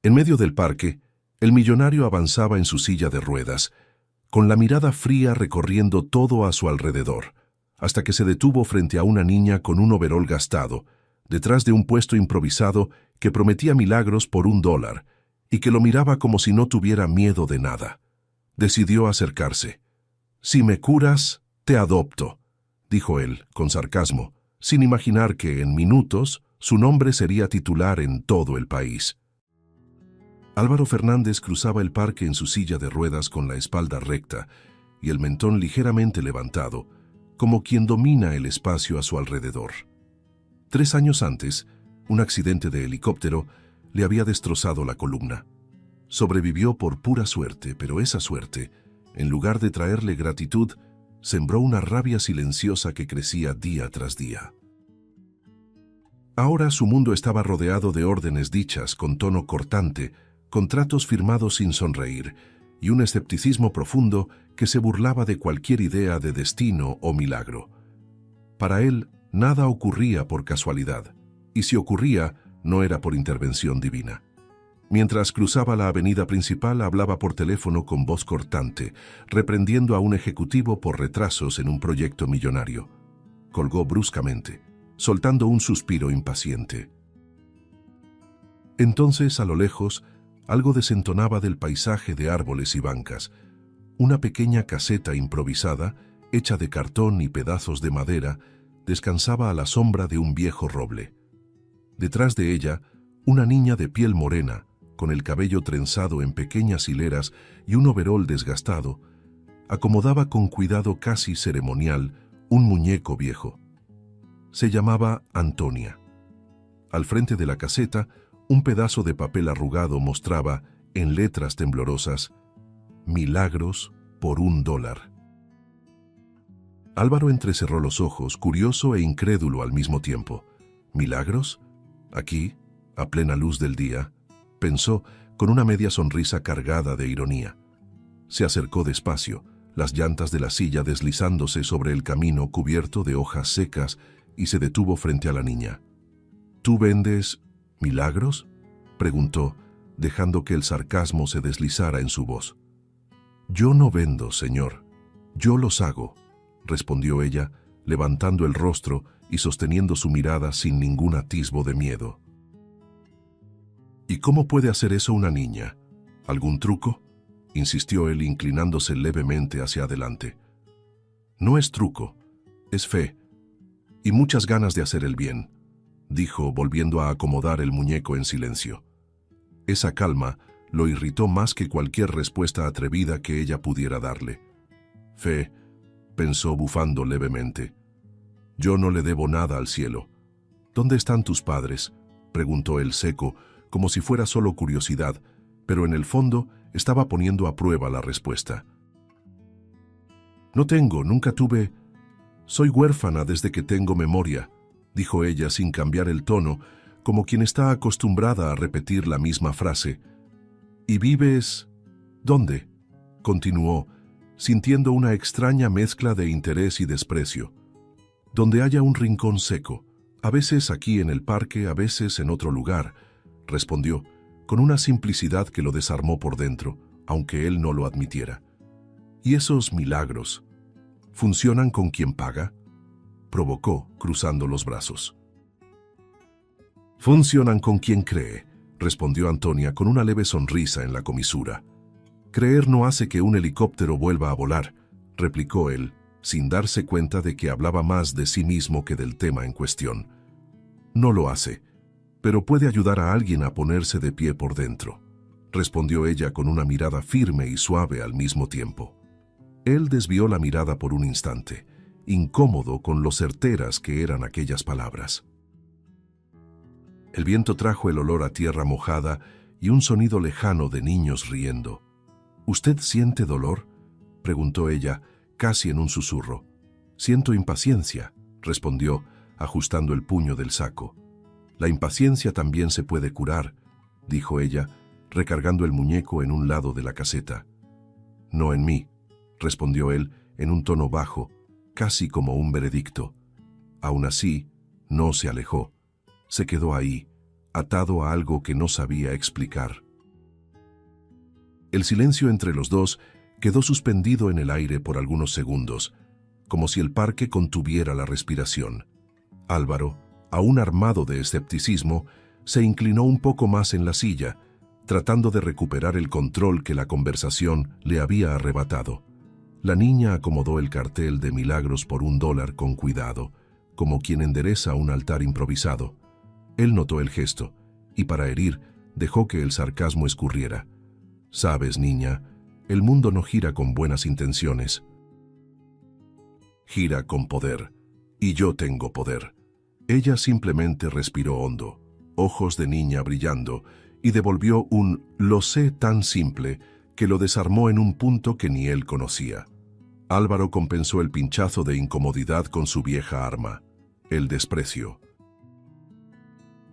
En medio del parque, el millonario avanzaba en su silla de ruedas, con la mirada fría recorriendo todo a su alrededor, hasta que se detuvo frente a una niña con un overol gastado, detrás de un puesto improvisado que prometía milagros por $1 y que lo miraba como si no tuviera miedo de nada. Decidió acercarse. «Si me curas, te adopto», dijo él, con sarcasmo, sin imaginar que, en minutos, su nombre sería titular en todo el país. Álvaro Fernández cruzaba el parque en su silla de ruedas con la espalda recta y el mentón ligeramente levantado, como quien domina el espacio a su alrededor. 3 años antes, un accidente de helicóptero le había destrozado la columna. Sobrevivió por pura suerte, pero esa suerte, en lugar de traerle gratitud, sembró una rabia silenciosa que crecía día tras día. Ahora su mundo estaba rodeado de órdenes dichas con tono cortante, contratos firmados sin sonreír y un escepticismo profundo que se burlaba de cualquier idea de destino o milagro. Para él, nada ocurría por casualidad, y si ocurría, no era por intervención divina. Mientras cruzaba la avenida principal, hablaba por teléfono con voz cortante, reprendiendo a un ejecutivo por retrasos en un proyecto millonario. Colgó bruscamente, soltando un suspiro impaciente. Entonces, a lo lejos, algo desentonaba del paisaje de árboles y bancas. Una pequeña caseta improvisada, hecha de cartón y pedazos de madera, descansaba a la sombra de un viejo roble. Detrás de ella, una niña de piel morena, con el cabello trenzado en pequeñas hileras y un overol desgastado, acomodaba con cuidado casi ceremonial un muñeco viejo. Se llamaba Antonia. Al frente de la caseta, un pedazo de papel arrugado mostraba, en letras temblorosas, «Milagros por $1». Álvaro entrecerró los ojos, curioso e incrédulo al mismo tiempo. ¿Milagros? Aquí, a plena luz del día, pensó, con una media sonrisa cargada de ironía. Se acercó despacio, las llantas de la silla deslizándose sobre el camino cubierto de hojas secas, y se detuvo frente a la niña. «¿Tú vendes milagros?», preguntó, dejando que el sarcasmo se deslizara en su voz. «Yo no vendo, señor. Yo los hago», respondió ella, levantando el rostro y sosteniendo su mirada sin ningún atisbo de miedo. «¿Y cómo puede hacer eso una niña? ¿Algún truco?», insistió él, inclinándose levemente hacia adelante. «No es truco, es fe y muchas ganas de hacer el bien», dijo, volviendo a acomodar el muñeco en silencio. Esa calma lo irritó más que cualquier respuesta atrevida que ella pudiera darle. «Fe», pensó bufando levemente. «Yo no le debo nada al cielo». «¿Dónde están tus padres?», preguntó él seco, como si fuera solo curiosidad, pero en el fondo estaba poniendo a prueba la respuesta. «No tengo, nunca tuve. Soy huérfana desde que tengo memoria», dijo ella sin cambiar el tono, como quien está acostumbrada a repetir la misma frase. «¿Y vives? ¿Dónde?», continuó, sintiendo una extraña mezcla de interés y desprecio. «Donde haya un rincón seco, a veces aquí en el parque, a veces en otro lugar», respondió, con una simplicidad que lo desarmó por dentro, aunque él no lo admitiera. «¿Y esos milagros funcionan con quien paga?», provocó, cruzando los brazos. «Funcionan con quien cree», respondió Antonia con una leve sonrisa en la comisura. «Creer no hace que un helicóptero vuelva a volar», replicó él, sin darse cuenta de que hablaba más de sí mismo que del tema en cuestión. «No lo hace, pero puede ayudar a alguien a ponerse de pie por dentro», respondió ella con una mirada firme y suave al mismo tiempo. Él desvió la mirada por un instante, incómodo con lo certeras que eran aquellas palabras. El viento trajo el olor a tierra mojada y un sonido lejano de niños riendo. «¿Usted siente dolor?», preguntó ella, casi en un susurro. «Siento impaciencia», respondió, ajustando el puño del saco. «La impaciencia también se puede curar», dijo ella, recargando el muñeco en un lado de la caseta. «No en mí», respondió él en un tono bajo, casi como un veredicto. Aún así, no se alejó. Se quedó ahí, atado a algo que no sabía explicar. El silencio entre los dos quedó suspendido en el aire por algunos segundos, como si el parque contuviera la respiración. Álvaro, aún armado de escepticismo, se inclinó un poco más en la silla, tratando de recuperar el control que la conversación le había arrebatado. La niña acomodó el cartel de Milagros por $1 con cuidado, como quien endereza un altar improvisado. Él notó el gesto, y para herir, dejó que el sarcasmo escurriera. «Sabes, niña, el mundo no gira con buenas intenciones. Gira con poder, y yo tengo poder». Ella simplemente respiró hondo, ojos de niña brillando, y devolvió un «lo sé» tan simple que lo desarmó en un punto que ni él conocía. Álvaro compensó el pinchazo de incomodidad con su vieja arma, el desprecio.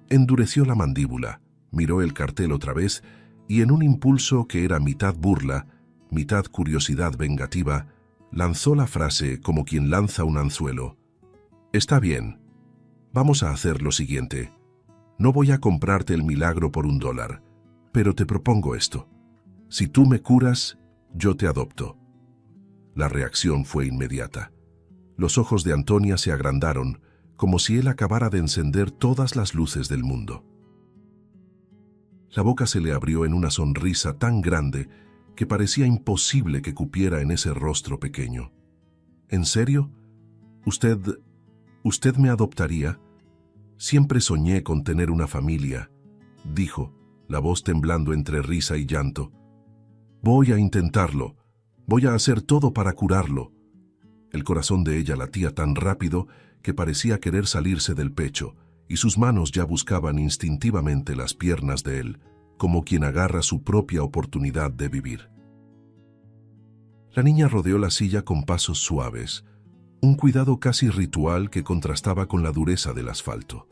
Endureció la mandíbula, miró el cartel otra vez y en un impulso que era mitad burla, mitad curiosidad vengativa, lanzó la frase como quien lanza un anzuelo. «Está bien. Vamos a hacer lo siguiente. No voy a comprarte el milagro por $1, pero te propongo esto. Si tú me curas, yo te adopto». La reacción fue inmediata. Los ojos de Antonia se agrandaron, como si él acabara de encender todas las luces del mundo. La boca se le abrió en una sonrisa tan grande que parecía imposible que cupiera en ese rostro pequeño. «¿En serio? ¿Usted me adoptaría? Siempre soñé con tener una familia», dijo, la voz temblando entre risa y llanto. «Voy a intentarlo. Voy a hacer todo para curarlo». El corazón de ella latía tan rápido que parecía querer salirse del pecho, y sus manos ya buscaban instintivamente las piernas de él, como quien agarra su propia oportunidad de vivir. La niña rodeó la silla con pasos suaves, un cuidado casi ritual que contrastaba con la dureza del asfalto.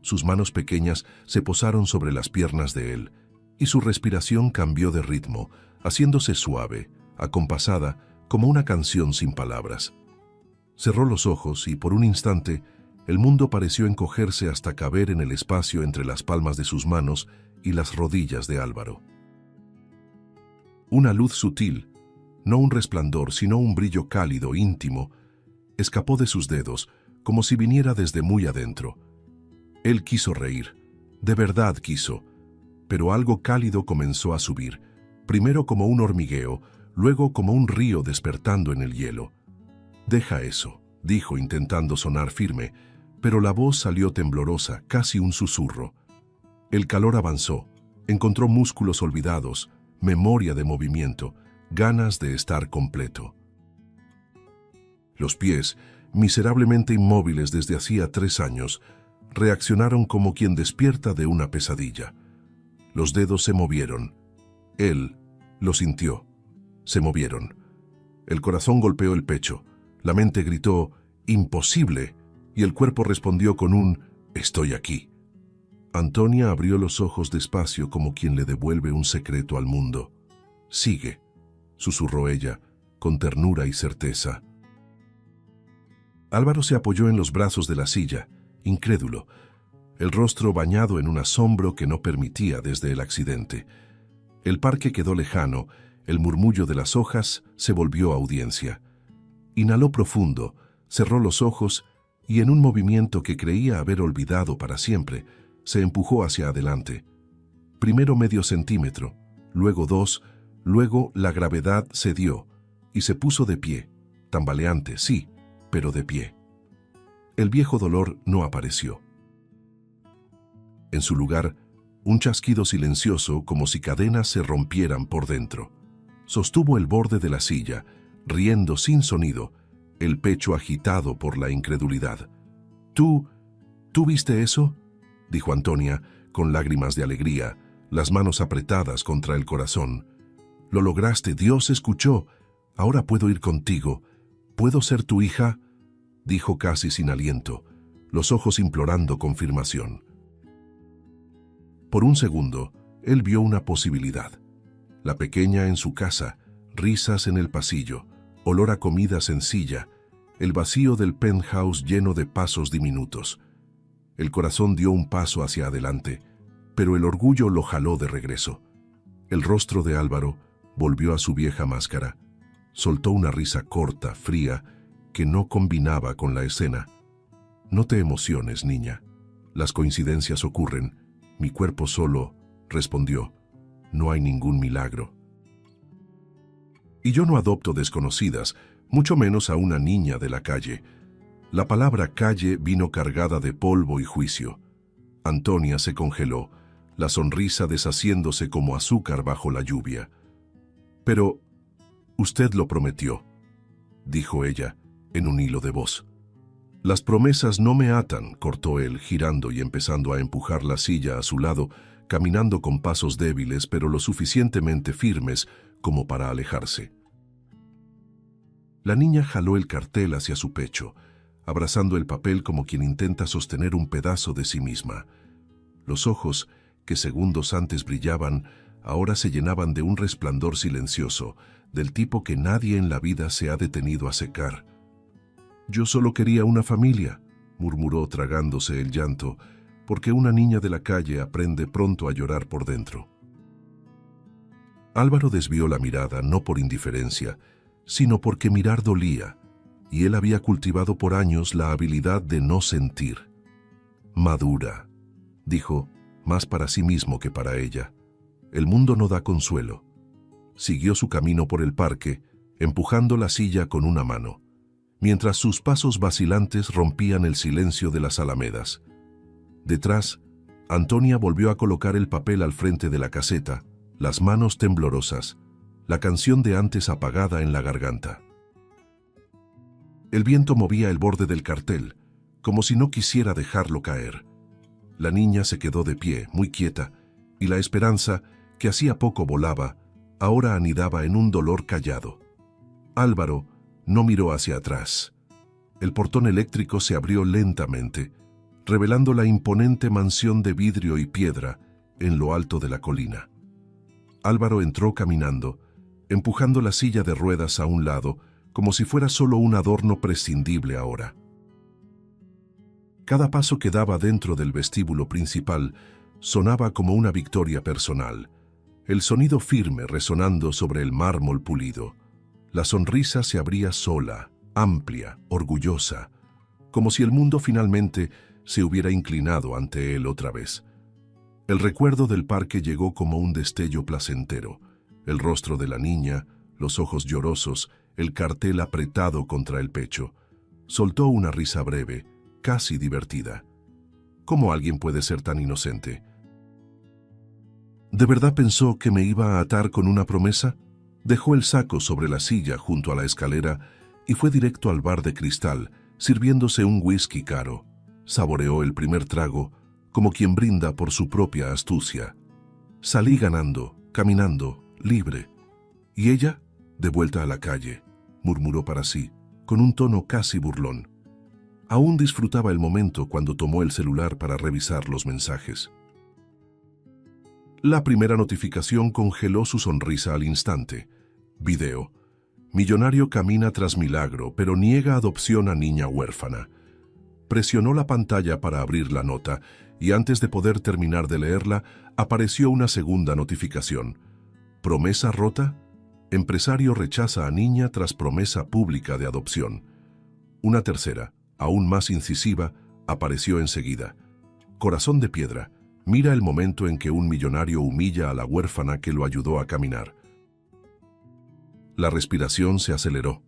Sus manos pequeñas se posaron sobre las piernas de él, y su respiración cambió de ritmo, haciéndose suave, acompasada, como una canción sin palabras. Cerró los ojos y por un instante el mundo pareció encogerse hasta caber en el espacio entre las palmas de sus manos y las rodillas de Álvaro. Una luz sutil, no un resplandor, sino un brillo cálido, íntimo, escapó de sus dedos, como si viniera desde muy adentro. Él quiso reír, de verdad quiso, pero algo cálido comenzó a subir, primero como un hormigueo, luego como un río despertando en el hielo. «Deja eso», dijo intentando sonar firme, pero la voz salió temblorosa, casi un susurro. El calor avanzó, encontró músculos olvidados, memoria de movimiento, ganas de estar completo. Los pies, miserablemente inmóviles desde hacía 3 años, reaccionaron como quien despierta de una pesadilla. Los dedos se movieron. Él lo sintió. Se movieron. El corazón golpeó el pecho. La mente gritó «¡Imposible!» y el cuerpo respondió con un «Estoy aquí». Antonia abrió los ojos despacio como quien le devuelve un secreto al mundo. «Sigue», susurró ella, con ternura y certeza. Álvaro se apoyó en los brazos de la silla, incrédulo, el rostro bañado en un asombro que no permitía desde el accidente. El parque quedó lejano, el murmullo de las hojas se volvió audiencia. Inhaló profundo, cerró los ojos y en un movimiento que creía haber olvidado para siempre, se empujó hacia adelante. Primero medio centímetro, luego 2, luego la gravedad cedió y se puso de pie, tambaleante, sí, pero de pie. El viejo dolor no apareció. En su lugar, un chasquido silencioso como si cadenas se rompieran por dentro. Sostuvo el borde de la silla, riendo sin sonido, el pecho agitado por la incredulidad. ¿Tú viste eso?», dijo Antonia, con lágrimas de alegría, las manos apretadas contra el corazón. «Lo lograste, Dios escuchó. Ahora puedo ir contigo. ¿Puedo ser tu hija?», dijo casi sin aliento, los ojos implorando confirmación. Por un segundo, él vio una posibilidad. La pequeña en su casa, risas en el pasillo, olor a comida sencilla, el vacío del penthouse lleno de pasos diminutos. El corazón dio un paso hacia adelante, pero el orgullo lo jaló de regreso. El rostro de Álvaro, volvió a su vieja máscara. Soltó una risa corta, fría, que no combinaba con la escena. «No te emociones, niña. Las coincidencias ocurren. Mi cuerpo solo», respondió. «No hay ningún milagro». Y yo no adopto desconocidas, mucho menos a una niña de la calle. La palabra calle vino cargada de polvo y juicio. Antonia se congeló, la sonrisa deshaciéndose como azúcar bajo la lluvia. «Pero usted lo prometió», dijo ella, en un hilo de voz. «Las promesas no me atan», cortó él, girando y empezando a empujar la silla a su lado, caminando con pasos débiles pero lo suficientemente firmes como para alejarse. La niña jaló el cartel hacia su pecho, abrazando el papel como quien intenta sostener un pedazo de sí misma. Los ojos, que segundos antes brillaban, ahora se llenaban de un resplandor silencioso, del tipo que nadie en la vida se ha detenido a secar. «Yo solo quería una familia», murmuró tragándose el llanto, porque una niña de la calle aprende pronto a llorar por dentro. Álvaro desvió la mirada no por indiferencia, sino porque mirar dolía, y él había cultivado por años la habilidad de no sentir. «Madura», dijo, más para sí mismo que para ella. «El mundo no da consuelo». Siguió su camino por el parque, empujando la silla con una mano, mientras sus pasos vacilantes rompían el silencio de las alamedas. Detrás, Antonia volvió a colocar el papel al frente de la caseta, las manos temblorosas, la canción de antes apagada en la garganta. El viento movía el borde del cartel, como si no quisiera dejarlo caer. La niña se quedó de pie, muy quieta, y la esperanza, que hacía poco volaba, ahora anidaba en un dolor callado. Álvaro no miró hacia atrás. El portón eléctrico se abrió lentamente, revelando la imponente mansión de vidrio y piedra en lo alto de la colina. Álvaro entró caminando, empujando la silla de ruedas a un lado, como si fuera solo un adorno prescindible ahora. Cada paso que daba dentro del vestíbulo principal sonaba como una victoria personal, el sonido firme resonando sobre el mármol pulido. La sonrisa se abría sola, amplia, orgullosa, como si el mundo finalmente se hubiera inclinado ante él otra vez. El recuerdo del parque llegó como un destello placentero, el rostro de la niña, los ojos llorosos, el cartel apretado contra el pecho. Soltó una risa breve, casi divertida. ¿Cómo alguien puede ser tan inocente? ¿De verdad pensó que me iba a atar con una promesa? Dejó el saco sobre la silla junto a la escalera y fue directo al bar de cristal, sirviéndose un whisky caro. Saboreó el primer trago, como quien brinda por su propia astucia. Salí ganando, caminando, libre. ¿Y ella? De vuelta a la calle, murmuró para sí, con un tono casi burlón. Aún disfrutaba el momento cuando tomó el celular para revisar los mensajes. La primera notificación congeló su sonrisa al instante. Video. Millonario camina tras milagro, pero niega adopción a niña huérfana. Presionó la pantalla para abrir la nota y antes de poder terminar de leerla, apareció una segunda notificación. ¿Promesa rota? Empresario rechaza a niña tras promesa pública de adopción. Una tercera, aún más incisiva, apareció enseguida. Corazón de piedra. Mira el momento en que un millonario humilla a la huérfana que lo ayudó a caminar. La respiración se aceleró.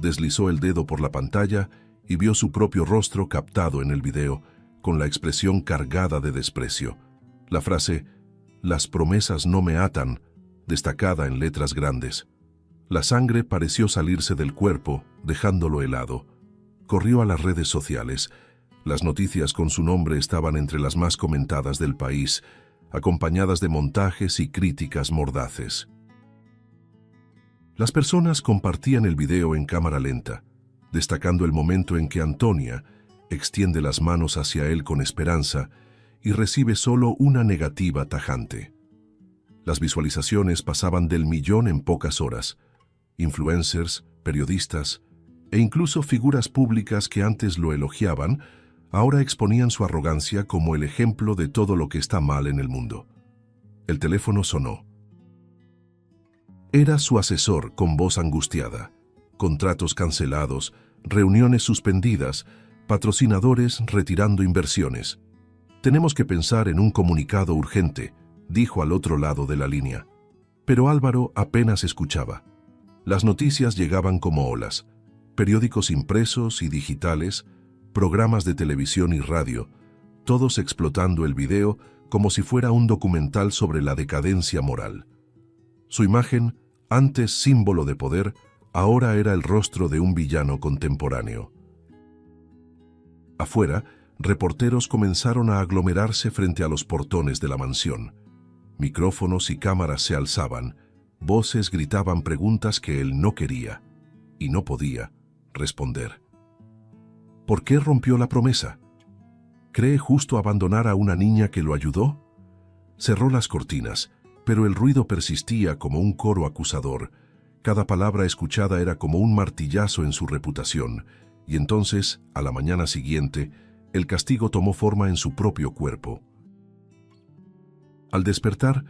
Deslizó el dedo por la pantalla y vio su propio rostro captado en el video, con la expresión cargada de desprecio. La frase, «Las promesas no me atan», destacada en letras grandes. La sangre pareció salirse del cuerpo, dejándolo helado. Corrió a las redes sociales. Las noticias con su nombre estaban entre las más comentadas del país, acompañadas de montajes y críticas mordaces. Las personas compartían el video en cámara lenta, destacando el momento en que Antonia extiende las manos hacia él con esperanza y recibe solo una negativa tajante. Las visualizaciones pasaban del 1.000.000 en pocas horas. Influencers, periodistas e incluso figuras públicas que antes lo elogiaban, ahora exponían su arrogancia como el ejemplo de todo lo que está mal en el mundo. El teléfono sonó. Era su asesor con voz angustiada. Contratos cancelados, reuniones suspendidas, patrocinadores retirando inversiones. Tenemos que pensar en un comunicado urgente, dijo al otro lado de la línea. Pero Álvaro apenas escuchaba. Las noticias llegaban como olas. Periódicos impresos y digitales, programas de televisión y radio, todos explotando el video como si fuera un documental sobre la decadencia moral. Su imagen, antes símbolo de poder, ahora era el rostro de un villano contemporáneo. Afuera, reporteros comenzaron a aglomerarse frente a los portones de la mansión. Micrófonos y cámaras se alzaban, voces gritaban preguntas que él no quería, y no podía, responder. ¿Por qué rompió la promesa? ¿Cree justo abandonar a una niña que lo ayudó? Cerró las cortinas, pero el ruido persistía como un coro acusador. Cada palabra escuchada era como un martillazo en su reputación, y entonces, a la mañana siguiente, el castigo tomó forma en su propio cuerpo. Al despertar,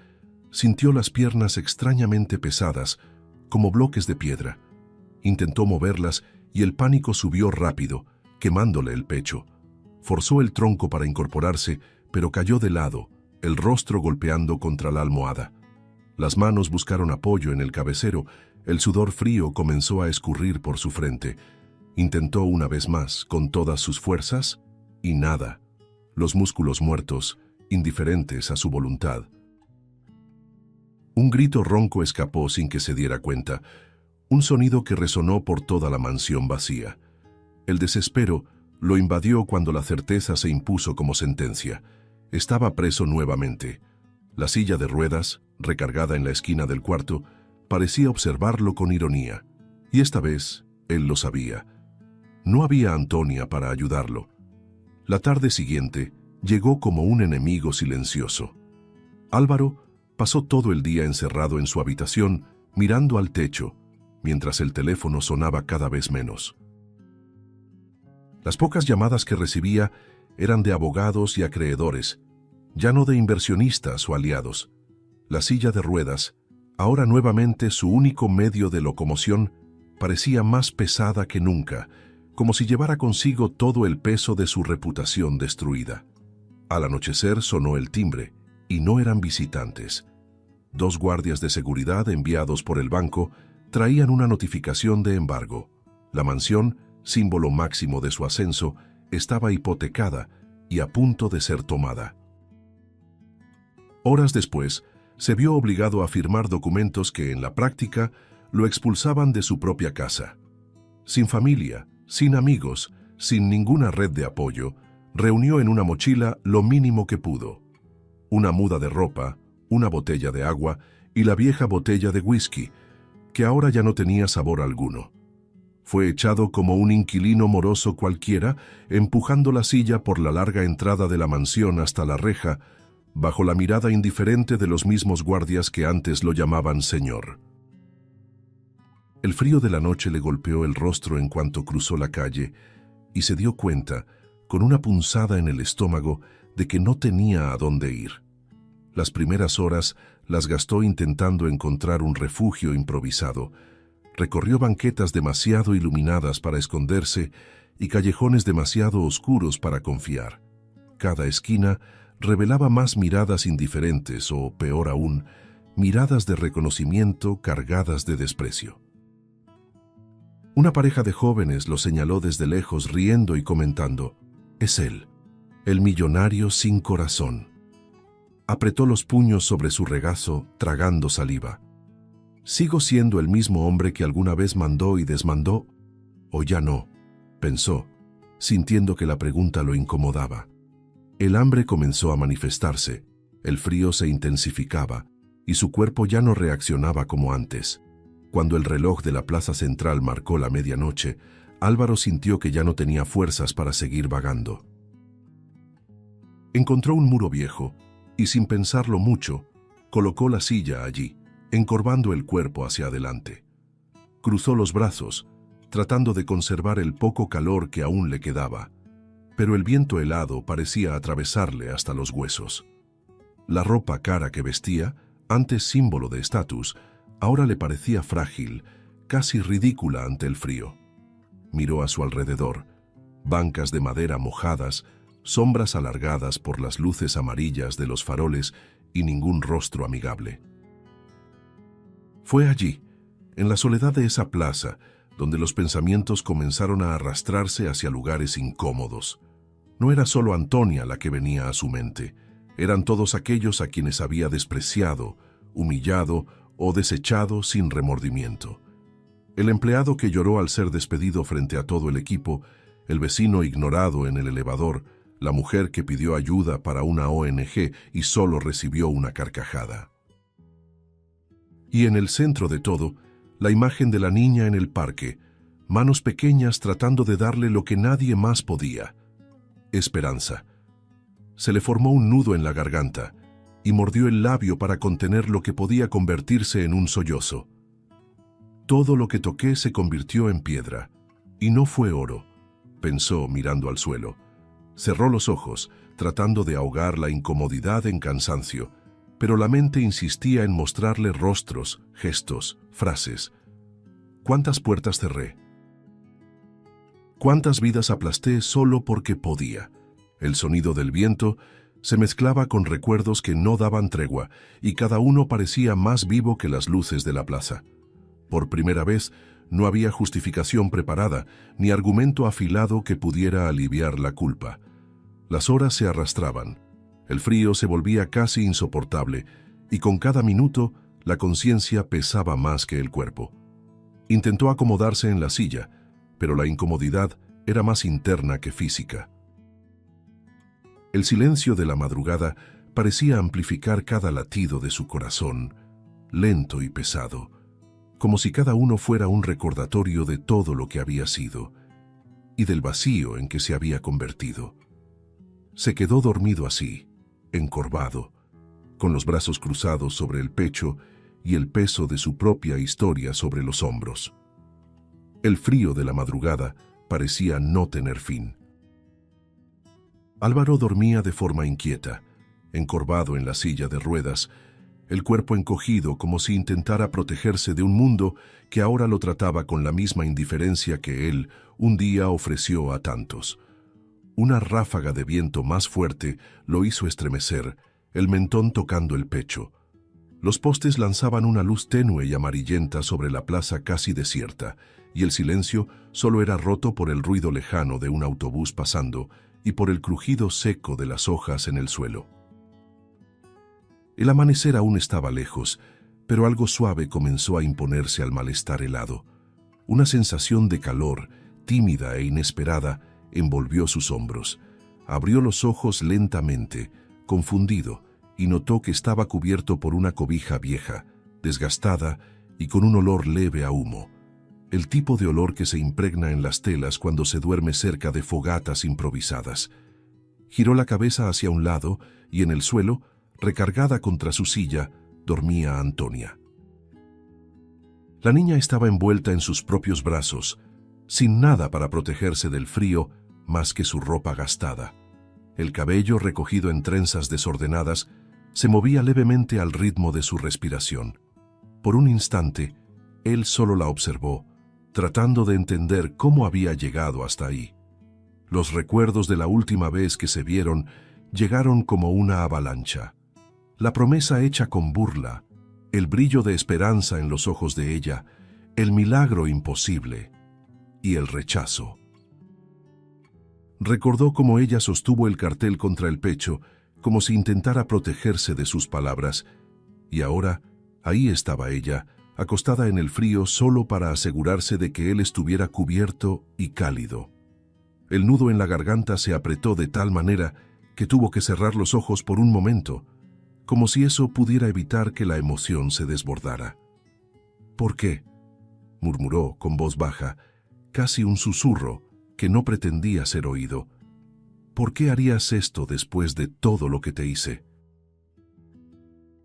sintió las piernas extrañamente pesadas, como bloques de piedra. Intentó moverlas y el pánico subió rápido, quemándole el pecho. Forzó el tronco para incorporarse, pero cayó de lado, el rostro golpeando contra la almohada. Las manos buscaron apoyo en el cabecero, el sudor frío comenzó a escurrir por su frente. Intentó una vez más, con todas sus fuerzas, y nada. Los músculos muertos, indiferentes a su voluntad. Un grito ronco escapó sin que se diera cuenta, un sonido que resonó por toda la mansión vacía. El desespero lo invadió cuando la certeza se impuso como sentencia. Estaba preso nuevamente. La silla de ruedas, recargada en la esquina del cuarto, parecía observarlo con ironía. Y esta vez, él lo sabía. No había Antonia para ayudarlo. La tarde siguiente, llegó como un enemigo silencioso. Álvaro pasó todo el día encerrado en su habitación, mirando al techo, mientras el teléfono sonaba cada vez menos. Las pocas llamadas que recibía eran de abogados y acreedores, ya no de inversionistas o aliados. La silla de ruedas, ahora nuevamente su único medio de locomoción, parecía más pesada que nunca, como si llevara consigo todo el peso de su reputación destruida. Al anochecer sonó el timbre, y no eran visitantes. 2 guardias de seguridad enviados por el banco traían una notificación de embargo. La mansión, símbolo máximo de su ascenso, estaba hipotecada y a punto de ser tomada. Horas después, se vio obligado a firmar documentos que, en la práctica, lo expulsaban de su propia casa. Sin familia, sin amigos, sin ninguna red de apoyo, reunió en una mochila lo mínimo que pudo: una muda de ropa, una botella de agua y la vieja botella de whisky, que ahora ya no tenía sabor alguno. Fue echado como un inquilino moroso cualquiera, empujando la silla por la larga entrada de la mansión hasta la reja, bajo la mirada indiferente de los mismos guardias que antes lo llamaban señor. El frío de la noche le golpeó el rostro en cuanto cruzó la calle y se dio cuenta, con una punzada en el estómago, de que no tenía a dónde ir. Las primeras horas las gastó intentando encontrar un refugio improvisado. Recorrió banquetas demasiado iluminadas para esconderse y callejones demasiado oscuros para confiar. Cada esquina revelaba más miradas indiferentes o, peor aún, miradas de reconocimiento cargadas de desprecio. Una pareja de jóvenes lo señaló desde lejos, riendo y comentando: «Es él, el millonario sin corazón». Apretó los puños sobre su regazo, tragando saliva. ¿Sigo siendo el mismo hombre que alguna vez mandó y desmandó? ¿O ya no?, pensó, sintiendo que la pregunta lo incomodaba. El hambre comenzó a manifestarse, el frío se intensificaba, y su cuerpo ya no reaccionaba como antes. Cuando el reloj de la plaza central marcó la medianoche, Álvaro sintió que ya no tenía fuerzas para seguir vagando. Encontró un muro viejo, y sin pensarlo mucho, colocó la silla allí, encorvando el cuerpo hacia adelante. Cruzó los brazos, tratando de conservar el poco calor que aún le quedaba, pero el viento helado parecía atravesarle hasta los huesos. La ropa cara que vestía, antes símbolo de estatus, ahora le parecía frágil, casi ridícula ante el frío. Miró a su alrededor, bancas de madera mojadas, sombras alargadas por las luces amarillas de los faroles y ningún rostro amigable. Fue allí, en la soledad de esa plaza, donde los pensamientos comenzaron a arrastrarse hacia lugares incómodos. No era solo Antonia la que venía a su mente, eran todos aquellos a quienes había despreciado, humillado o desechado sin remordimiento. El empleado que lloró al ser despedido frente a todo el equipo, el vecino ignorado en el elevador, la mujer que pidió ayuda para una ONG y solo recibió una carcajada. Y en el centro de todo, la imagen de la niña en el parque, manos pequeñas tratando de darle lo que nadie más podía: esperanza. Se le formó un nudo en la garganta y mordió el labio para contener lo que podía convertirse en un sollozo. Todo lo que toqué se convirtió en piedra, y no fue oro, pensó mirando al suelo. Cerró los ojos, tratando de ahogar la incomodidad en cansancio, pero la mente insistía en mostrarle rostros, gestos, frases. ¿Cuántas puertas cerré? ¿Cuántas vidas aplasté solo porque podía? El sonido del viento se mezclaba con recuerdos que no daban tregua, y cada uno parecía más vivo que las luces de la plaza. Por primera vez, no había justificación preparada, ni argumento afilado que pudiera aliviar la culpa. Las horas se arrastraban, el frío se volvía casi insoportable, y con cada minuto la conciencia pesaba más que el cuerpo. Intentó acomodarse en la silla, pero la incomodidad era más interna que física. El silencio de la madrugada parecía amplificar cada latido de su corazón, lento y pesado, como si cada uno fuera un recordatorio de todo lo que había sido y del vacío en que se había convertido. Se quedó dormido así, encorvado, con los brazos cruzados sobre el pecho y el peso de su propia historia sobre los hombros. El frío de la madrugada parecía no tener fin. Álvaro dormía de forma inquieta, encorvado en la silla de ruedas, el cuerpo encogido como si intentara protegerse de un mundo que ahora lo trataba con la misma indiferencia que él un día ofreció a tantos. Una ráfaga de viento más fuerte lo hizo estremecer, el mentón tocando el pecho. Los postes lanzaban una luz tenue y amarillenta sobre la plaza casi desierta, y el silencio solo era roto por el ruido lejano de un autobús pasando y por el crujido seco de las hojas en el suelo. El amanecer aún estaba lejos, pero algo suave comenzó a imponerse al malestar helado. Una sensación de calor, tímida e inesperada, envolvió sus hombros. Abrió los ojos lentamente, confundido, y notó que estaba cubierto por una cobija vieja, desgastada y con un olor leve a humo. El tipo de olor que se impregna en las telas cuando se duerme cerca de fogatas improvisadas. Giró la cabeza hacia un lado y en el suelo, recargada contra su silla, dormía Antonia. La niña estaba envuelta en sus propios brazos, sin nada para protegerse del frío más que su ropa gastada. El cabello, recogido en trenzas desordenadas, se movía levemente al ritmo de su respiración. Por un instante, él solo la observó, tratando de entender cómo había llegado hasta ahí. Los recuerdos de la última vez que se vieron llegaron como una avalancha. La promesa hecha con burla, el brillo de esperanza en los ojos de ella, el milagro imposible y el rechazo. Recordó cómo ella sostuvo el cartel contra el pecho, como si intentara protegerse de sus palabras, y ahora ahí estaba ella, acostada en el frío solo para asegurarse de que él estuviera cubierto y cálido. El nudo en la garganta se apretó de tal manera que tuvo que cerrar los ojos por un momento, como si eso pudiera evitar que la emoción se desbordara. «¿Por qué?», murmuró con voz baja, casi un susurro que no pretendía ser oído. «¿Por qué harías esto después de todo lo que te hice?».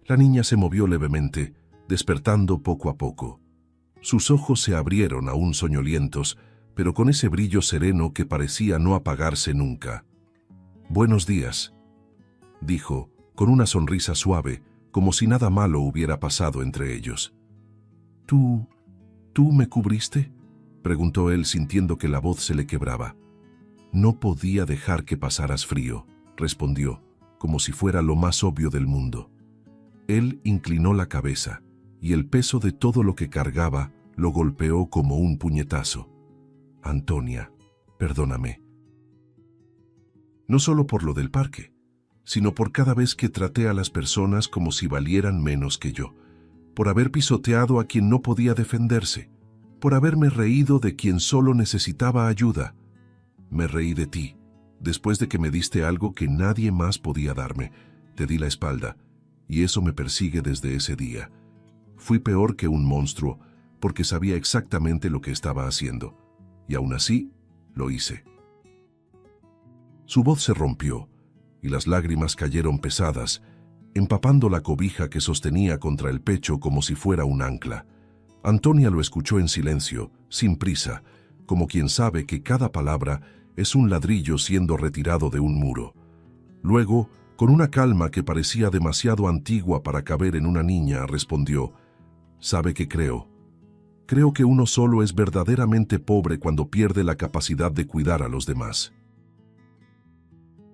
La niña se movió levemente, despertando poco a poco. Sus ojos se abrieron aún soñolientos, pero con ese brillo sereno que parecía no apagarse nunca. «Buenos días», dijo, con una sonrisa suave, como si nada malo hubiera pasado entre ellos. ¿Tú me cubriste?, preguntó él sintiendo que la voz se le quebraba. No podía dejar que pasaras frío, respondió, como si fuera lo más obvio del mundo. Él inclinó la cabeza, y el peso de todo lo que cargaba lo golpeó como un puñetazo. Antonia, perdóname. No solo por lo del parque, sino por cada vez que traté a las personas como si valieran menos que yo, por haber pisoteado a quien no podía defenderse, por haberme reído de quien solo necesitaba ayuda. Me reí de ti, después de que me diste algo que nadie más podía darme. Te di la espalda, y eso me persigue desde ese día. Fui peor que un monstruo, porque sabía exactamente lo que estaba haciendo, y aún así, lo hice. Su voz se rompió, y las lágrimas cayeron pesadas, empapando la cobija que sostenía contra el pecho como si fuera un ancla. Antonia lo escuchó en silencio, sin prisa, como quien sabe que cada palabra es un ladrillo siendo retirado de un muro. Luego, con una calma que parecía demasiado antigua para caber en una niña, respondió: «¿Sabe qué creo? Creo que uno solo es verdaderamente pobre cuando pierde la capacidad de cuidar a los demás.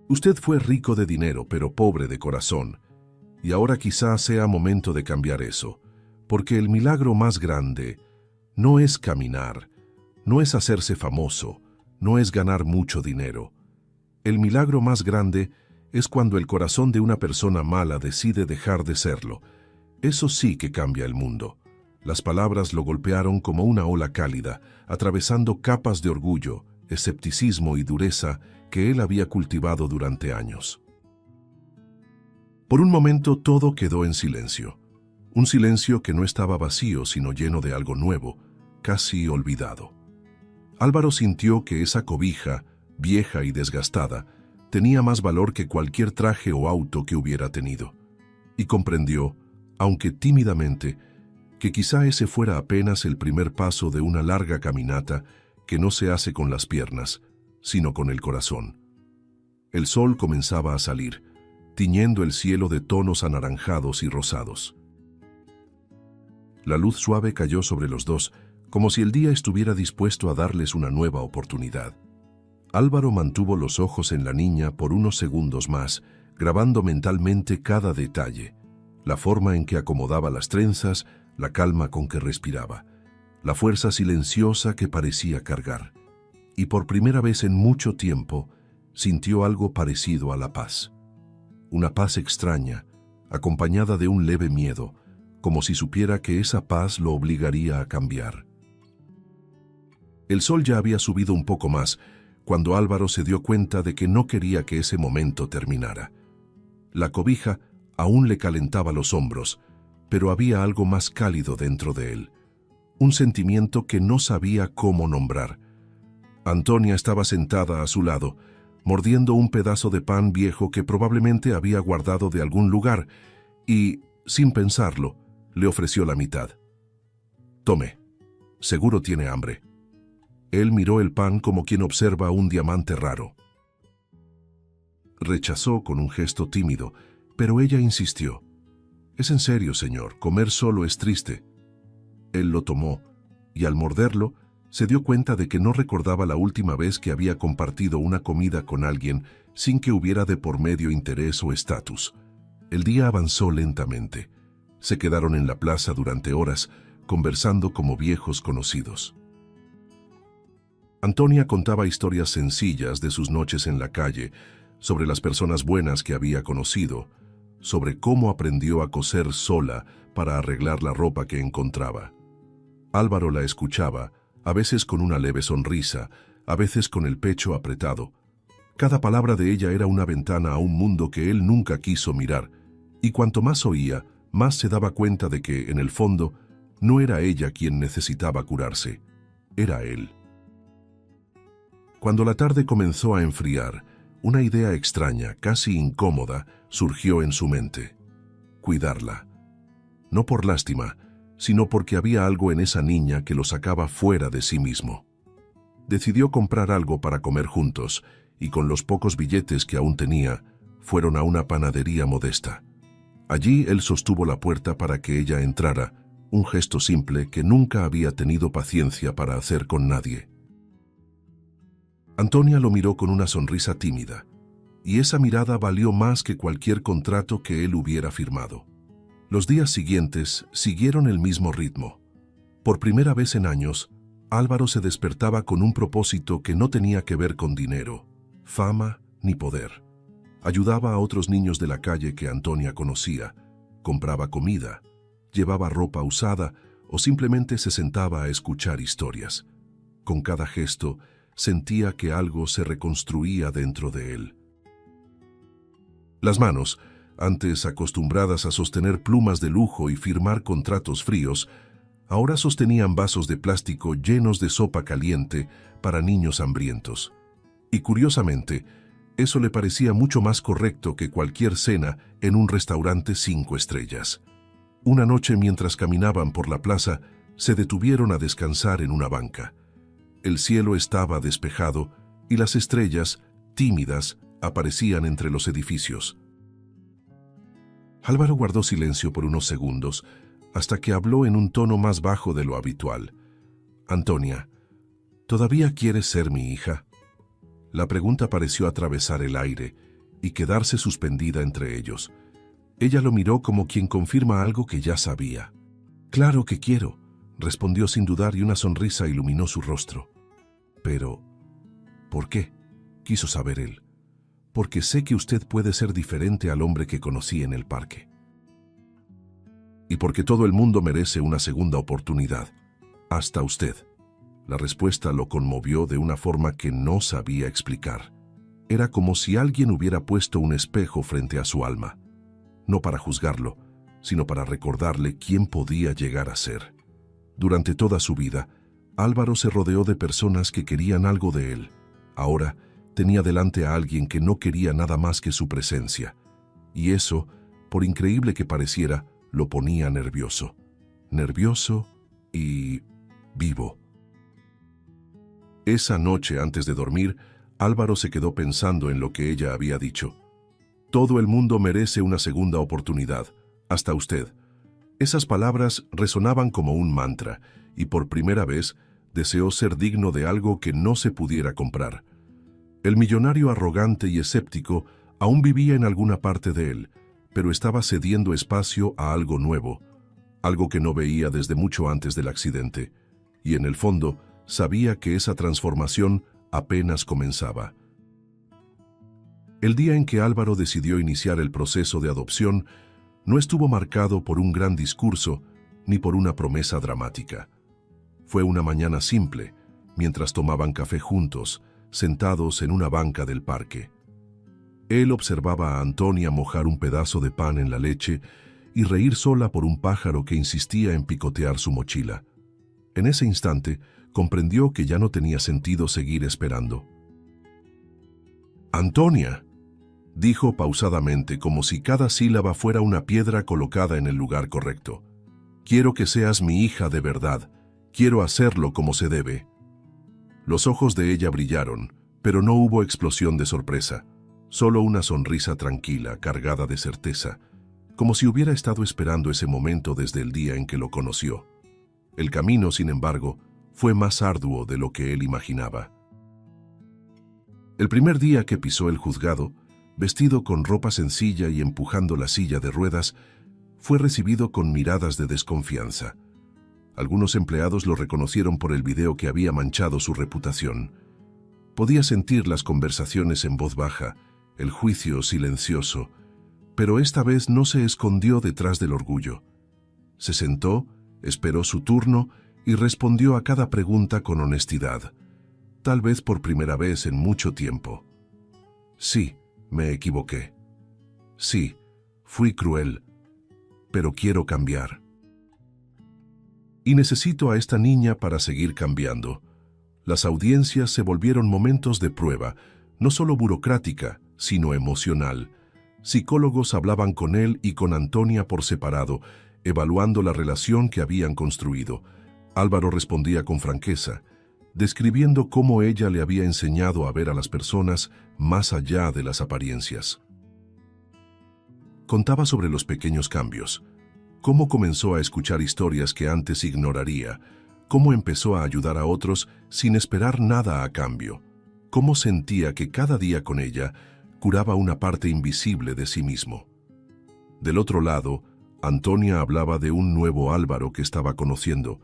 Usted fue rico de dinero, pero pobre de corazón, y ahora quizá sea momento de cambiar eso, porque el milagro más grande no es caminar, no es hacerse famoso, no es ganar mucho dinero. El milagro más grande es cuando el corazón de una persona mala decide dejar de serlo. Eso sí que cambia el mundo». Las palabras lo golpearon como una ola cálida, atravesando capas de orgullo, escepticismo y dureza que él había cultivado durante años. Por un momento todo quedó en silencio. Un silencio que no estaba vacío, sino lleno de algo nuevo, casi olvidado. Álvaro sintió que esa cobija, vieja y desgastada, tenía más valor que cualquier traje o auto que hubiera tenido. Y comprendió, aunque tímidamente, que quizá ese fuera apenas el primer paso de una larga caminata que no se hace con las piernas, sino con el corazón. El sol comenzaba a salir, tiñendo el cielo de tonos anaranjados y rosados. La luz suave cayó sobre los dos, como si el día estuviera dispuesto a darles una nueva oportunidad. Álvaro mantuvo los ojos en la niña por unos segundos más, grabando mentalmente cada detalle: la forma en que acomodaba las trenzas, la calma con que respiraba, la fuerza silenciosa que parecía cargar. Y por primera vez en mucho tiempo, sintió algo parecido a la paz. Una paz extraña, acompañada de un leve miedo, como si supiera que esa paz lo obligaría a cambiar. El sol ya había subido un poco más, cuando Álvaro se dio cuenta de que no quería que ese momento terminara. La cobija aún le calentaba los hombros, pero había algo más cálido dentro de él, un sentimiento que no sabía cómo nombrar. Antonia estaba sentada a su lado, mordiendo un pedazo de pan viejo que probablemente había guardado de algún lugar, y, sin pensarlo, le ofreció la mitad. «Tome, seguro tiene hambre». Él miró el pan como quien observa un diamante raro. Rechazó con un gesto tímido, pero ella insistió: «Es en serio, señor, comer solo es triste». Él lo tomó, y al morderlo, se dio cuenta de que no recordaba la última vez que había compartido una comida con alguien sin que hubiera de por medio interés o estatus. El día avanzó lentamente. Se quedaron en la plaza durante horas, conversando como viejos conocidos. Antonia contaba historias sencillas de sus noches en la calle, sobre las personas buenas que había conocido, sobre cómo aprendió a coser sola para arreglar la ropa que encontraba. Álvaro la escuchaba, a veces con una leve sonrisa, a veces con el pecho apretado. Cada palabra de ella era una ventana a un mundo que él nunca quiso mirar, y cuanto más oía, más se daba cuenta de que, en el fondo, no era ella quien necesitaba curarse, era él. Cuando la tarde comenzó a enfriar, una idea extraña, casi incómoda, surgió en su mente: cuidarla. No por lástima, sino porque había algo en esa niña que lo sacaba fuera de sí mismo. Decidió comprar algo para comer juntos, y con los pocos billetes que aún tenía, fueron a una panadería modesta. Allí él sostuvo la puerta para que ella entrara, un gesto simple que nunca había tenido paciencia para hacer con nadie. Antonia lo miró con una sonrisa tímida, y esa mirada valió más que cualquier contrato que él hubiera firmado. Los días siguientes siguieron el mismo ritmo. Por primera vez en años, Álvaro se despertaba con un propósito que no tenía que ver con dinero, fama ni poder. Ayudaba a otros niños de la calle que Antonia conocía, compraba comida, llevaba ropa usada o simplemente se sentaba a escuchar historias. Con cada gesto, sentía que algo se reconstruía dentro de él. Las manos, antes acostumbradas a sostener plumas de lujo y firmar contratos fríos, ahora sostenían vasos de plástico llenos de sopa caliente para niños hambrientos. Y curiosamente, eso le parecía mucho más correcto que cualquier cena en un restaurante 5 estrellas. Una noche, mientras caminaban por la plaza, se detuvieron a descansar en una banca. El cielo estaba despejado y las estrellas, tímidas, aparecían entre los edificios. Álvaro guardó silencio por unos segundos, hasta que habló en un tono más bajo de lo habitual. «Antonia, ¿todavía quieres ser mi hija?» La pregunta pareció atravesar el aire y quedarse suspendida entre ellos. Ella lo miró como quien confirma algo que ya sabía. «Claro que quiero», respondió sin dudar y una sonrisa iluminó su rostro. «Pero, ¿por qué?», quiso saber él. «Porque sé que usted puede ser diferente al hombre que conocí en el parque. Y porque todo el mundo merece una segunda oportunidad, hasta usted». La respuesta lo conmovió de una forma que no sabía explicar. Era como si alguien hubiera puesto un espejo frente a su alma, no para juzgarlo, sino para recordarle quién podía llegar a ser. Durante toda su vida, Álvaro se rodeó de personas que querían algo de él. Ahora tenía delante a alguien que no quería nada más que su presencia, y eso, por increíble que pareciera, lo ponía nervioso. Nervioso y vivo. Esa noche, antes de dormir, Álvaro se quedó pensando en lo que ella había dicho. «Todo el mundo merece una segunda oportunidad, hasta usted». Esas palabras resonaban como un mantra, y por primera vez deseó ser digno de algo que no se pudiera comprar. El millonario arrogante y escéptico aún vivía en alguna parte de él, pero estaba cediendo espacio a algo nuevo, algo que no veía desde mucho antes del accidente, y en el fondo sabía que esa transformación apenas comenzaba. El día en que Álvaro decidió iniciar el proceso de adopción no estuvo marcado por un gran discurso ni por una promesa dramática. Fue una mañana simple, mientras tomaban café juntos, sentados en una banca del parque. Él observaba a Antonia mojar un pedazo de pan en la leche y reír sola por un pájaro que insistía en picotear su mochila. En ese instante, comprendió que ya no tenía sentido seguir esperando. «Antonia», dijo pausadamente, como si cada sílaba fuera una piedra colocada en el lugar correcto. «Quiero que seas mi hija de verdad. Quiero hacerlo como se debe». Los ojos de ella brillaron, pero no hubo explosión de sorpresa, solo una sonrisa tranquila, cargada de certeza, como si hubiera estado esperando ese momento desde el día en que lo conoció. El camino, sin embargo, fue más arduo de lo que él imaginaba. El primer día que pisó el juzgado, vestido con ropa sencilla y empujando la silla de ruedas, fue recibido con miradas de desconfianza. Algunos empleados lo reconocieron por el video que había manchado su reputación. Podía sentir las conversaciones en voz baja, el juicio silencioso, pero esta vez no se escondió detrás del orgullo. Se sentó, esperó su turno y respondió a cada pregunta con honestidad, tal vez por primera vez en mucho tiempo. «Sí, me equivoqué. Sí, fui cruel, pero quiero cambiar. Y necesito a esta niña para seguir cambiando». Las audiencias se volvieron momentos de prueba, no solo burocrática, sino emocional. Psicólogos hablaban con él y con Antonia por separado, evaluando la relación que habían construido. Álvaro respondía con franqueza, describiendo cómo ella le había enseñado a ver a las personas más allá de las apariencias. Contaba sobre los pequeños cambios, cómo comenzó a escuchar historias que antes ignoraría, cómo empezó a ayudar a otros sin esperar nada a cambio, cómo sentía que cada día con ella curaba una parte invisible de sí mismo. Del otro lado, Antonia hablaba de un nuevo Álvaro que estaba conociendo,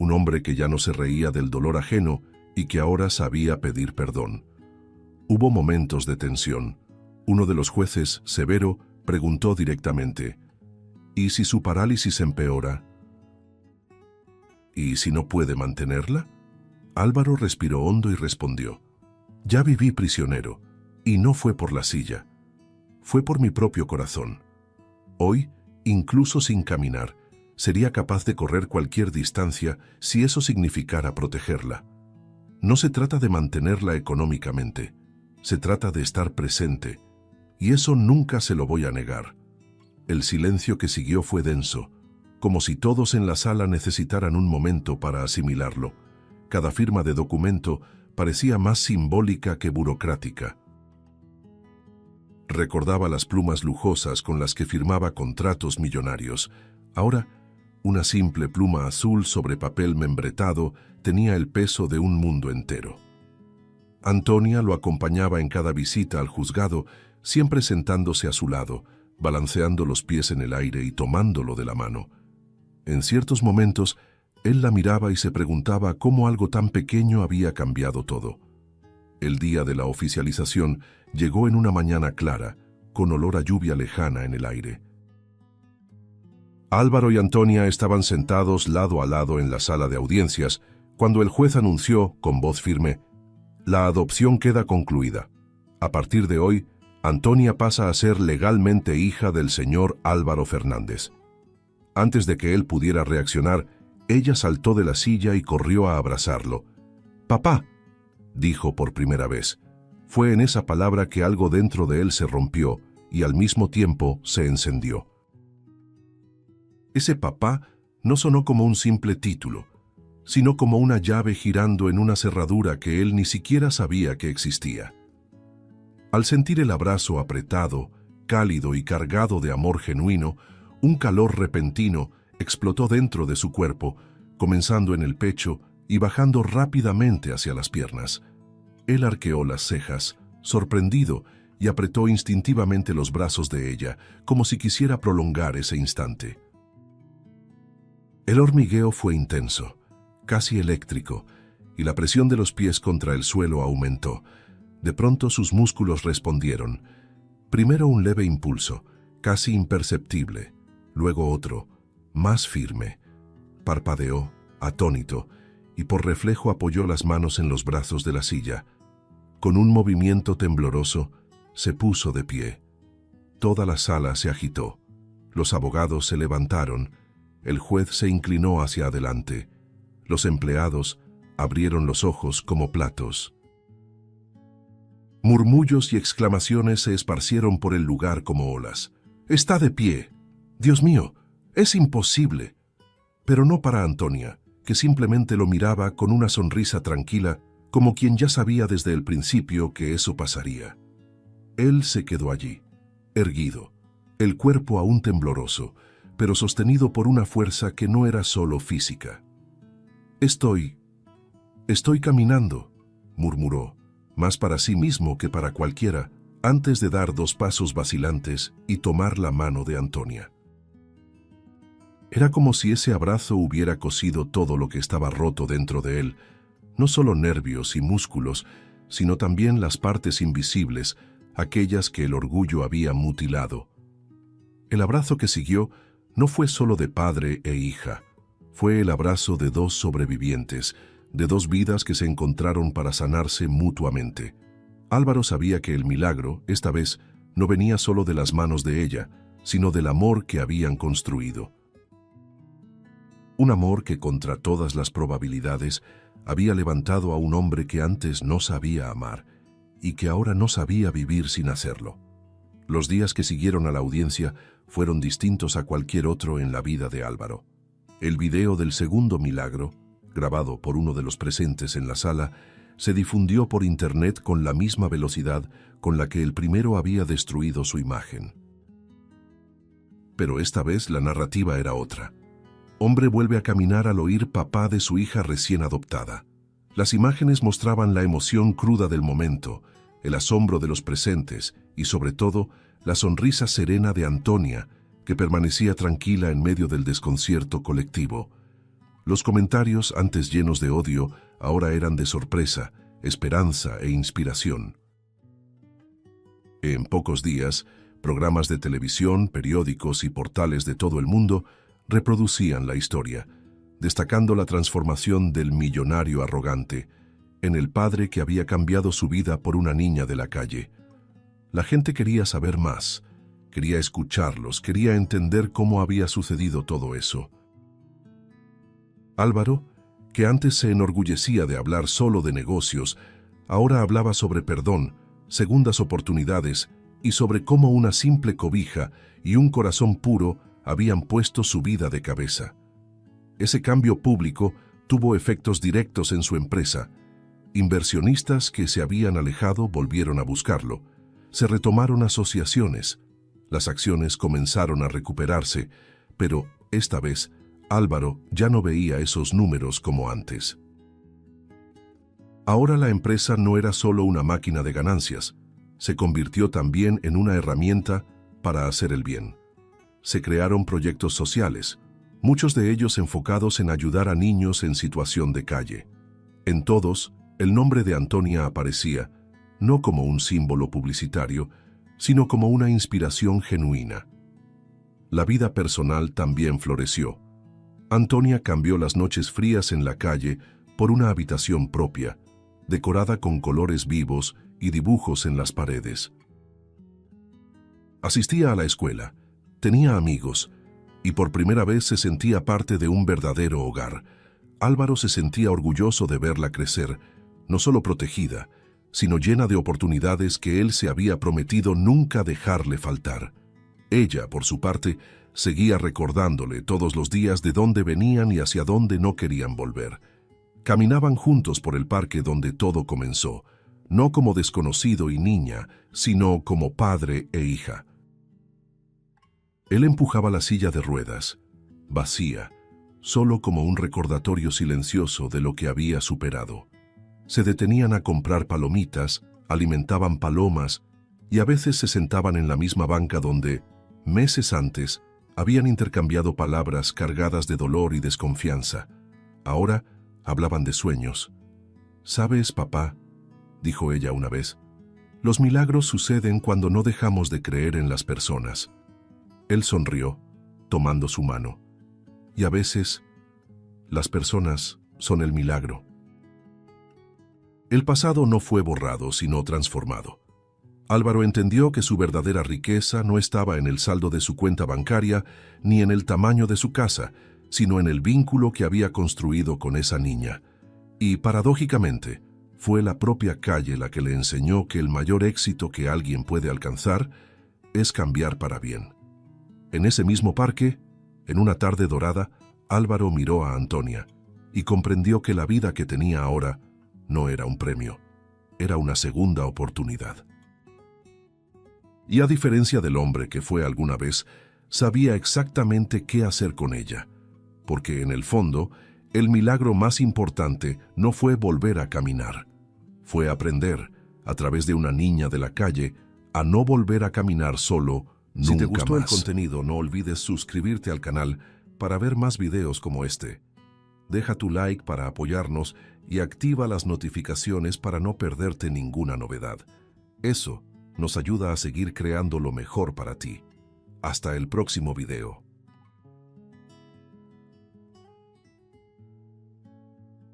un hombre que ya no se reía del dolor ajeno y que ahora sabía pedir perdón. Hubo momentos de tensión. Uno de los jueces, severo, preguntó directamente: ¿y si su parálisis empeora? ¿Y si no puede mantenerla? Álvaro respiró hondo y respondió: ya viví prisionero, y no fue por la silla. Fue por mi propio corazón. Hoy, incluso sin caminar, sería capaz de correr cualquier distancia si eso significara protegerla. No se trata de mantenerla económicamente, se trata de estar presente, y eso nunca se lo voy a negar. El silencio que siguió fue denso, como si todos en la sala necesitaran un momento para asimilarlo. Cada firma de documento parecía más simbólica que burocrática. Recordaba las plumas lujosas con las que firmaba contratos millonarios. Ahora, una simple pluma azul sobre papel membretado tenía el peso de un mundo entero. Antonia lo acompañaba en cada visita al juzgado, siempre sentándose a su lado, balanceando los pies en el aire y tomándolo de la mano. En ciertos momentos, él la miraba y se preguntaba cómo algo tan pequeño había cambiado todo. El día de la oficialización llegó en una mañana clara, con olor a lluvia lejana en el aire. Álvaro y Antonia estaban sentados lado a lado en la sala de audiencias, cuando el juez anunció, con voz firme: la adopción queda concluida. A partir de hoy, Antonia pasa a ser legalmente hija del señor Álvaro Fernández. Antes de que él pudiera reaccionar, ella saltó de la silla y corrió a abrazarlo. «Papá», dijo por primera vez. Fue en esa palabra que algo dentro de él se rompió y al mismo tiempo se encendió. Ese papá no sonó como un simple título, sino como una llave girando en una cerradura que él ni siquiera sabía que existía. Al sentir el abrazo apretado, cálido y cargado de amor genuino, un calor repentino explotó dentro de su cuerpo, comenzando en el pecho y bajando rápidamente hacia las piernas. Él arqueó las cejas, sorprendido, y apretó instintivamente los brazos de ella, como si quisiera prolongar ese instante. El hormigueo fue intenso, casi eléctrico, y la presión de los pies contra el suelo aumentó. De pronto sus músculos respondieron. Primero un leve impulso, casi imperceptible, luego otro, más firme. Parpadeó, atónito, y por reflejo apoyó las manos en los brazos de la silla. Con un movimiento tembloroso, se puso de pie. Toda la sala se agitó. Los abogados se levantaron. El juez se inclinó hacia adelante. Los empleados abrieron los ojos como platos. Murmullos y exclamaciones se esparcieron por el lugar como olas. «¡Está de pie! ¡Dios mío! ¡Es imposible!». Pero no para Antonia, que simplemente lo miraba con una sonrisa tranquila, como quien ya sabía desde el principio que eso pasaría. Él se quedó allí, erguido, el cuerpo aún tembloroso, pero sostenido por una fuerza que no era solo física. Estoy caminando», murmuró, más para sí mismo que para cualquiera, antes de dar 2 pasos vacilantes y tomar la mano de Antonia. Era como si ese abrazo hubiera cosido todo lo que estaba roto dentro de él, no solo nervios y músculos, sino también las partes invisibles, aquellas que el orgullo había mutilado. El abrazo que siguió no fue solo de padre e hija, fue el abrazo de 2 sobrevivientes, de 2 vidas que se encontraron para sanarse mutuamente. Álvaro sabía que el milagro, esta vez, no venía solo de las manos de ella, sino del amor que habían construido. Un amor que, contra todas las probabilidades, había levantado a un hombre que antes no sabía amar y que ahora no sabía vivir sin hacerlo. Los días que siguieron a la audiencia fueron distintos a cualquier otro en la vida de Álvaro. El video del segundo milagro, grabado por uno de los presentes en la sala, se difundió por internet con la misma velocidad con la que el primero había destruido su imagen. Pero esta vez la narrativa era otra. Hombre vuelve a caminar al oír papá de su hija recién adoptada. Las imágenes mostraban la emoción cruda del momento, el asombro de los presentes y, sobre todo, la sonrisa serena de Antonia, que permanecía tranquila en medio del desconcierto colectivo. Los comentarios, antes llenos de odio, ahora eran de sorpresa, esperanza e inspiración. En pocos días, programas de televisión, periódicos y portales de todo el mundo reproducían la historia, destacando la transformación del millonario arrogante en el padre que había cambiado su vida por una niña de la calle. La gente quería saber más, quería escucharlos, quería entender cómo había sucedido todo eso. Álvaro, que antes se enorgullecía de hablar solo de negocios, ahora hablaba sobre perdón, segundas oportunidades y sobre cómo una simple cobija y un corazón puro habían puesto su vida de cabeza. Ese cambio público tuvo efectos directos en su empresa. Inversionistas que se habían alejado volvieron a buscarlo. Se retomaron asociaciones. Las acciones comenzaron a recuperarse, pero esta vez Álvaro ya no veía esos números como antes. Ahora la empresa no era solo una máquina de ganancias, se convirtió también en una herramienta para hacer el bien. Se crearon proyectos sociales, muchos de ellos enfocados en ayudar a niños en situación de calle. En todos, el nombre de Antonia aparecía, no como un símbolo publicitario, sino como una inspiración genuina. La vida personal también floreció. Antonia cambió las noches frías en la calle por una habitación propia, decorada con colores vivos y dibujos en las paredes. Asistía a la escuela, tenía amigos, y por primera vez se sentía parte de un verdadero hogar. Álvaro se sentía orgulloso de verla crecer, no solo protegida, sino llena de oportunidades que él se había prometido nunca dejarle faltar. Ella, por su parte, seguía recordándole todos los días de dónde venían y hacia dónde no querían volver. Caminaban juntos por el parque donde todo comenzó, no como desconocido y niña, sino como padre e hija. Él empujaba la silla de ruedas, vacía, solo como un recordatorio silencioso de lo que había superado. Se detenían a comprar palomitas, alimentaban palomas y a veces se sentaban en la misma banca donde, meses antes, habían intercambiado palabras cargadas de dolor y desconfianza. Ahora hablaban de sueños. «¿Sabes, papá?», dijo ella una vez, «los milagros suceden cuando no dejamos de creer en las personas». Él sonrió, tomando su mano. «Y a veces, las personas son el milagro». El pasado no fue borrado, sino transformado. Álvaro entendió que su verdadera riqueza no estaba en el saldo de su cuenta bancaria ni en el tamaño de su casa, sino en el vínculo que había construido con esa niña. Y, paradójicamente, fue la propia calle la que le enseñó que el mayor éxito que alguien puede alcanzar es cambiar para bien. En ese mismo parque, en una tarde dorada, Álvaro miró a Antonia y comprendió que la vida que tenía ahora no era un premio, era una segunda oportunidad. Y a diferencia del hombre que fue alguna vez, sabía exactamente qué hacer con ella, porque en el fondo, el milagro más importante no fue volver a caminar, fue aprender, a través de una niña de la calle, a no volver a caminar solo nunca más. Si te gustó el contenido, no olvides suscribirte al canal para ver más videos como este. Deja tu like para apoyarnos y activa las notificaciones para no perderte ninguna novedad. Eso nos ayuda a seguir creando lo mejor para ti. Hasta el próximo video.